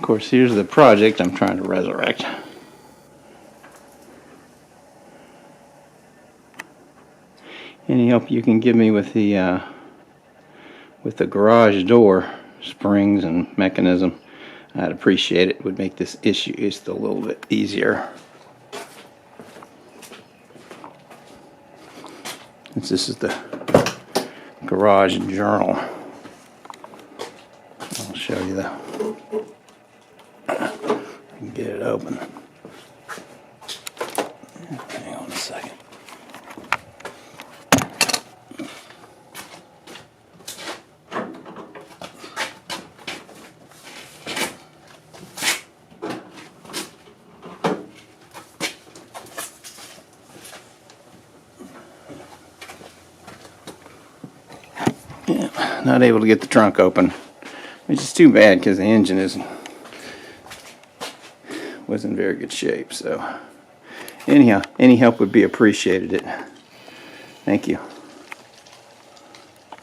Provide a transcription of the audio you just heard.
Of course, here's the project I'm trying to resurrect. Any help you can give me with the garage door springs and mechanism, I'd appreciate it. It would make this issue just a little bit easier. Since this is the garage journal, I'll show you the. Get it open. Hang on a second. Yeah, not able to get the trunk open, which is too bad because the engine was in very good shape. So anyhow, any help would be appreciated. Thank you.